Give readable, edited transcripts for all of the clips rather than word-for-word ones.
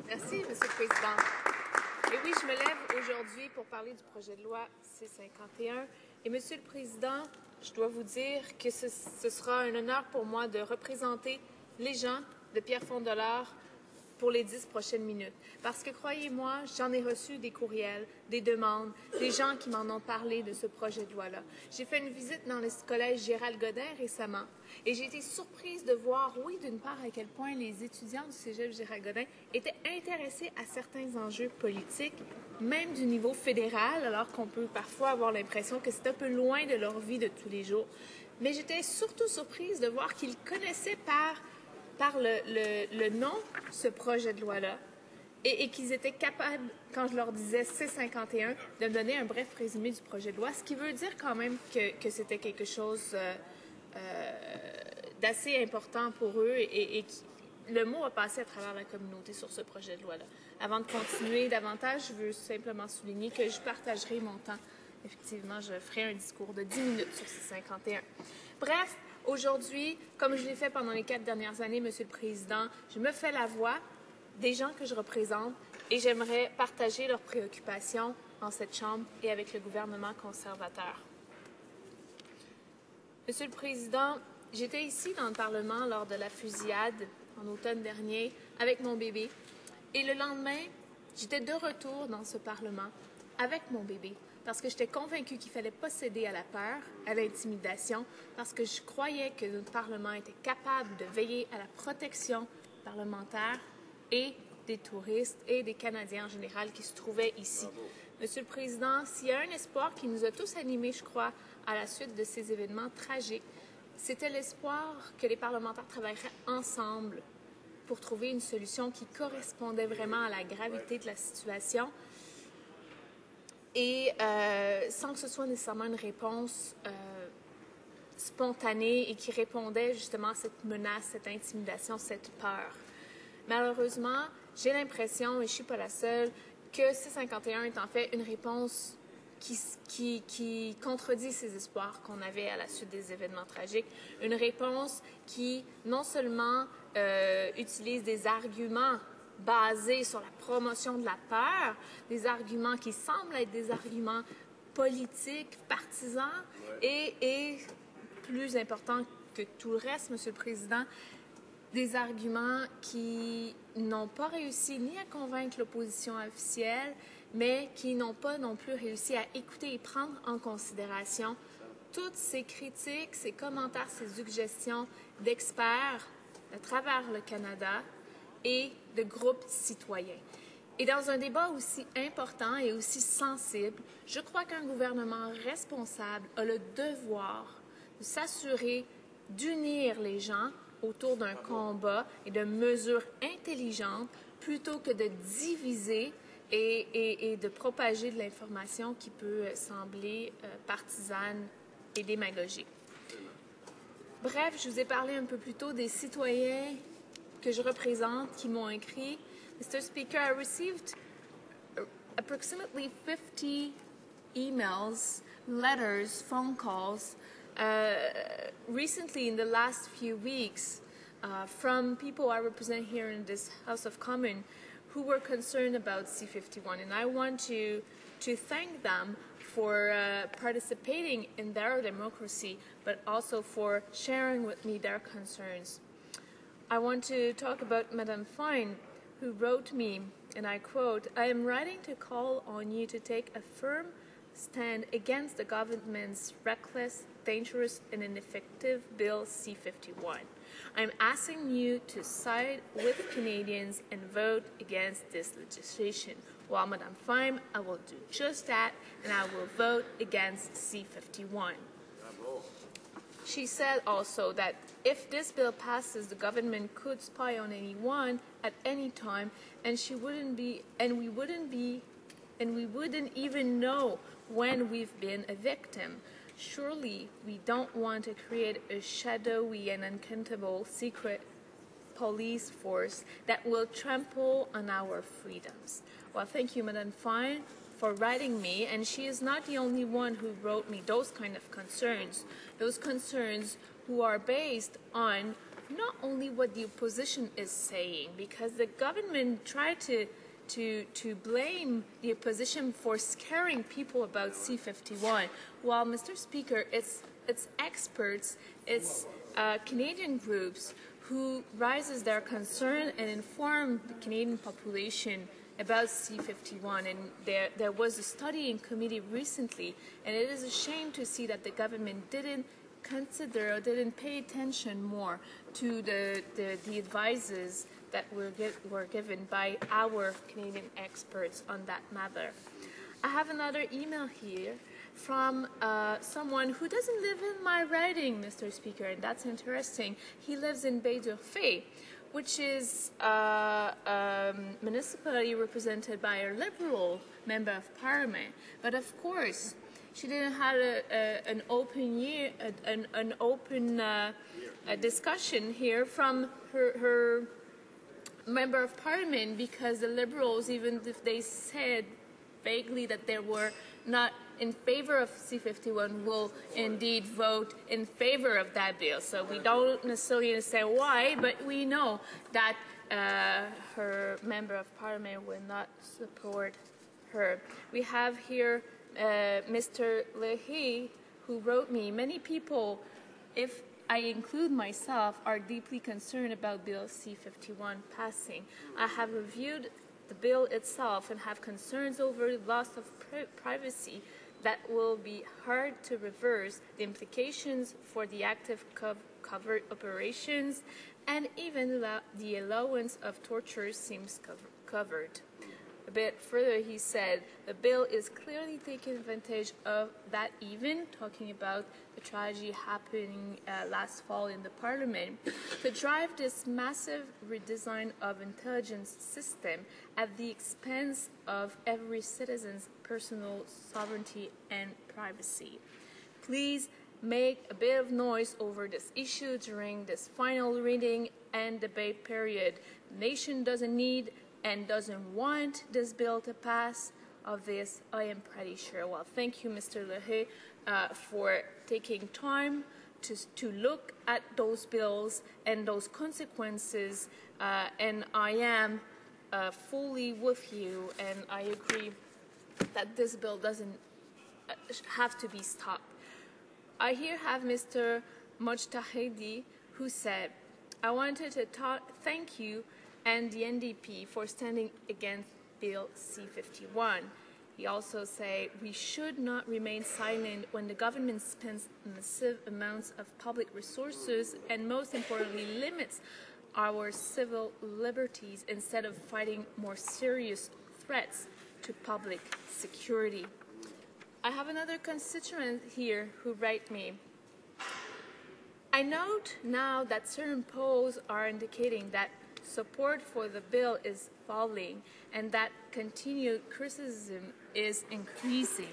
Merci, M. le Président. Et oui, je me lève aujourd'hui pour parler du projet de loi C-51. Et M. le Président, je dois vous dire que ce sera un honneur pour moi de représenter les gens de Pierrefonds-Dollard pour les 10 prochaines minutes. Parce que, croyez-moi, j'en ai reçu des courriels, des demandes, des gens qui m'en ont parlé de ce projet de loi-là. J'ai fait une visite dans le collège Gérald Godin récemment et j'ai été surprise de voir, oui, d'une part, à quel point les étudiants du cégep Gérald Godin étaient intéressés à certains enjeux politiques, même du niveau fédéral, alors qu'on peut parfois avoir l'impression que c'est un peu loin de leur vie de tous les jours. Mais j'étais surtout surprise de voir qu'ils connaissaient par le nom, ce projet de loi-là, et qu'ils étaient capables, quand je leur disais C-51, de me donner un bref résumé du projet de loi, ce qui veut dire quand même que c'était quelque chose d'assez important pour eux et le mot a passé à travers la communauté sur ce projet de loi-là. Avant de continuer davantage, je veux simplement souligner que je partagerai mon temps. Effectivement, je ferai un discours de 10 minutes sur C-51. Bref, aujourd'hui, comme je l'ai fait pendant les 4 dernières années, Monsieur le Président, je me fais la voix des gens que je représente et j'aimerais partager leurs préoccupations en cette Chambre et avec le gouvernement conservateur. Monsieur le Président, j'étais ici dans le Parlement lors de la fusillade en automne dernier avec mon bébé et le lendemain, j'étais de retour dans ce Parlement avec mon bébé parce que j'étais convaincue qu'il ne fallait pas céder à la peur, à l'intimidation, parce que je croyais que notre Parlement était capable de veiller à la protection parlementaire et des touristes et des Canadiens en général qui se trouvaient ici. Monsieur le Président, s'il y a un espoir qui nous a tous animés, je crois, à la suite de ces événements tragiques, c'était l'espoir que les parlementaires travailleraient ensemble pour trouver une solution qui correspondait vraiment à la gravité de la situation et sans que ce soit nécessairement une réponse spontanée et qui répondait justement à cette menace, cette intimidation, cette peur. Malheureusement, j'ai l'impression, et je ne suis pas la seule, que C-51 est en fait une réponse qui contredit ces espoirs qu'on avait à la suite des événements tragiques. Une réponse qui non seulement utilise des arguments basés sur la promotion de la peur, des arguments qui semblent être des arguments politiques, partisans, et plus important que tout le reste, Monsieur le Président, des arguments qui n'ont pas réussi ni à convaincre l'opposition officielle, mais qui n'ont pas non plus réussi à écouter et prendre en considération toutes ces critiques, ces commentaires, ces suggestions d'experts à travers le Canada et de groupes citoyens. Et dans un débat aussi important et aussi sensible, je crois qu'un gouvernement responsable a le devoir de s'assurer d'unir les gens autour d'un combat et de mesures intelligentes plutôt que de diviser et de propager de l'information qui peut sembler partisane et démagogique. Bref, je vous ai parlé un peu plus tôt des citoyens que je représente qui m'ont écrit. Mr. Speaker, I received approximately 50 emails, letters, phone calls recently in the last few weeks from people I represent here in this House of Commons who were concerned about C-51, and I want to thank them for participating in their democracy, but also for sharing with me their concerns. I want to talk about Madame Fine, who wrote me, and I quote, "I am writing to call on you to take a firm stand against the government's reckless, dangerous, and ineffective Bill C-51. I'm asking you to side with Canadians and vote against this legislation. While Madame Fine, I will do just that, and I will vote against C-51. She said also that if this bill passes, the government could spy on anyone at any time, and we wouldn't even know when we've been a victim. Surely we don't want to create a shadowy and uncountable secret police force that will trample on our freedoms." Well, thank you, Madame Fine, for writing me, and she is not the only one who wrote me those kind of concerns who are based on not only what the opposition is saying, because the government tried to blame the opposition for scaring people about C-51, while, Mr. Speaker, it's experts, it's Canadian groups who raises their concern and inform the Canadian population about C-51. And there was a study in committee recently, and it is a shame to see that the government didn't consider or didn't pay attention more to the advices that were given by our Canadian experts on that matter. I have another email here from someone who doesn't live in my riding, Mr. Speaker, and that's interesting. He lives in Bay d'Urfé, which is a municipality represented by a Liberal member of Parliament. But of course, she didn't have an open discussion here from her member of Parliament, because the Liberals, even if they said vaguely that they were not in favor of C-51, will indeed vote in favor of that bill. So we don't necessarily understand why, but we know that her member of Parliament will not support her. We have here Mr. Leahy, who wrote me, many people, if I include myself, are deeply concerned about Bill C-51 passing. I have reviewed the bill itself and have concerns over the loss of privacy that will be hard to reverse, the implications for the active covert operations, and even the allowance of torture seems covered. A bit further, he said, the bill is clearly taking advantage of that event, talking about the tragedy happening last fall in the Parliament, to drive this massive redesign of intelligence system at the expense of every citizen's personal sovereignty and privacy. Please make a bit of noise over this issue during this final reading and debate period. The nation doesn't need and doesn't want this bill to pass. Of this, I am pretty sure. Well, thank you, Mr. Leahy, for taking time to look at those bills and those consequences, and I am fully with you, and I agree that this bill doesn't have to be stopped. I here have Mr. Mojtahedi, who said, I wanted to thank you and the NDP for standing against Bill C-51. He also said, we should not remain silent when the government spends massive amounts of public resources and, most importantly, limits our civil liberties instead of fighting more serious threats to public security. I have another constituent here who write me, I note now that certain polls are indicating that support for the bill is falling and that continued criticism is increasing.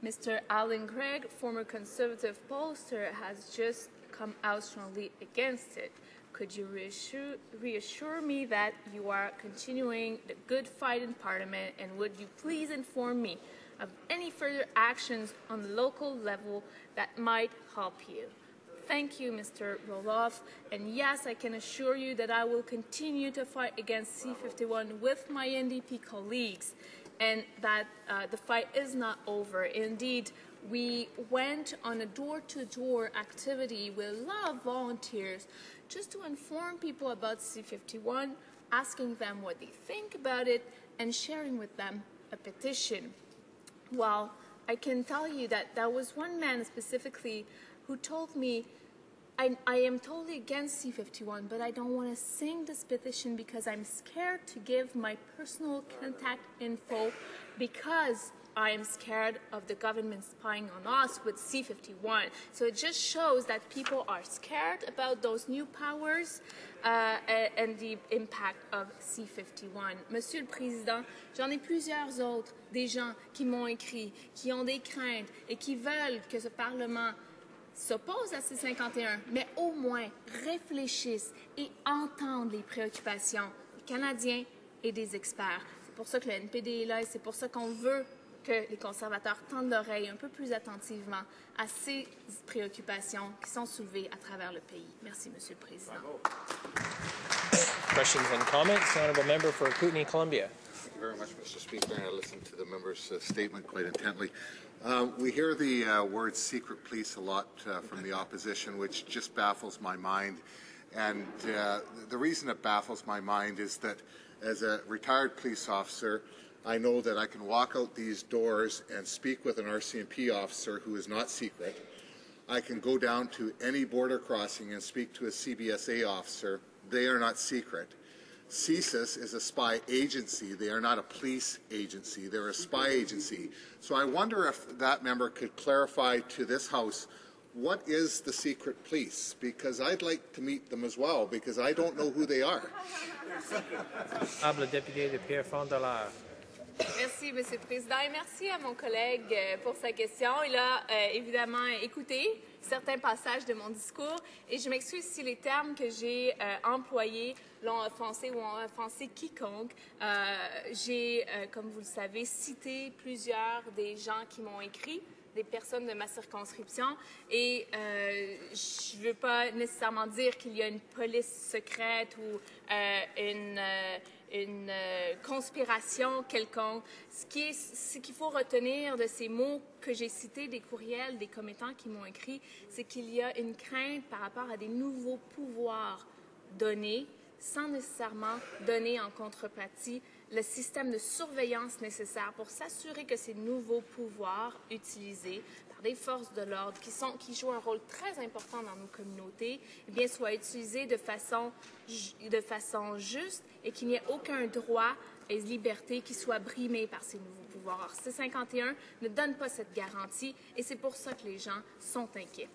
Mr. Alan Gregg, former Conservative pollster, has just come out strongly against it. Could you reassure me that you are continuing the good fight in Parliament, and would you please inform me of any further actions on the local level that might help you? Thank you, Mr. Roloff, and yes, I can assure you that I will continue to fight against C-51 with my NDP colleagues, and that the fight is not over. Indeed, we went on a door-to-door activity with a lot of volunteers just to inform people about C-51, asking them what they think about it, and sharing with them a petition. Well, I can tell you that there was one man specifically who told me, I am totally against C-51, but I don't want to sign this petition because I'm scared to give my personal contact info because I am scared of the government spying on us with C-51. So it just shows that people are scared about those new powers and the impact of C-51. Monsieur le Président, j'en ai plusieurs autres, des gens qui m'ont écrit, qui ont des craintes et qui veulent que ce Parlement s'opposent à C-51, mais au moins réfléchissent et entendent les préoccupations des Canadiens et des experts. C'est pour ça que le NPD est là et c'est pour ça qu'on veut que les conservateurs tendent l'oreille un peu plus attentivement à ces préoccupations qui sont soulevées à travers le pays. Merci, Monsieur le Président. Questions and comments? The Honourable Member for Kootenay-Columbia. Thank you very much, Mr. Speaker, and I listened to the member's statement quite intently. We hear the word secret police a lot from the opposition, which just baffles my mind. And the reason it baffles my mind is that as a retired police officer, I know that I can walk out these doors and speak with an RCMP officer who is not secret. I can go down to any border crossing and speak to a CBSA officer. They are not secret. CSIS is a spy agency. They are not a police agency. They're a spy agency. So I wonder if that member could clarify to this House what is the secret police, because I'd like to meet them as well, because I don't know who they are. Député de Pierrefonds-Dollard. Merci, Monsieur le Président, et merci à mon collègue pour sa question. Il a évidemment écouté certains passages de mon discours et je m'excuse si les termes que j'ai employés l'ont offensé ou ont offensé quiconque. J'ai, comme vous le savez, cité plusieurs des gens qui m'ont écrit, des personnes de ma circonscription, et je ne veux pas nécessairement dire qu'il y a une police secrète ou une conspiration quelconque. Ce qu'il faut retenir de ces mots que j'ai cités, des courriels, des commettants qui m'ont écrit, c'est qu'il y a une crainte par rapport à des nouveaux pouvoirs donnés, sans nécessairement donner en contrepartie le système de surveillance nécessaire pour s'assurer que ces nouveaux pouvoirs utilisés par des forces de l'ordre qui jouent un rôle très important dans nos communautés, eh bien, soient utilisés de façon juste et qu'il n'y ait aucun droit et liberté qui soit brimé par ces nouveaux pouvoirs. Or, C-51 ne donne pas cette garantie et c'est pour ça que les gens sont inquiets.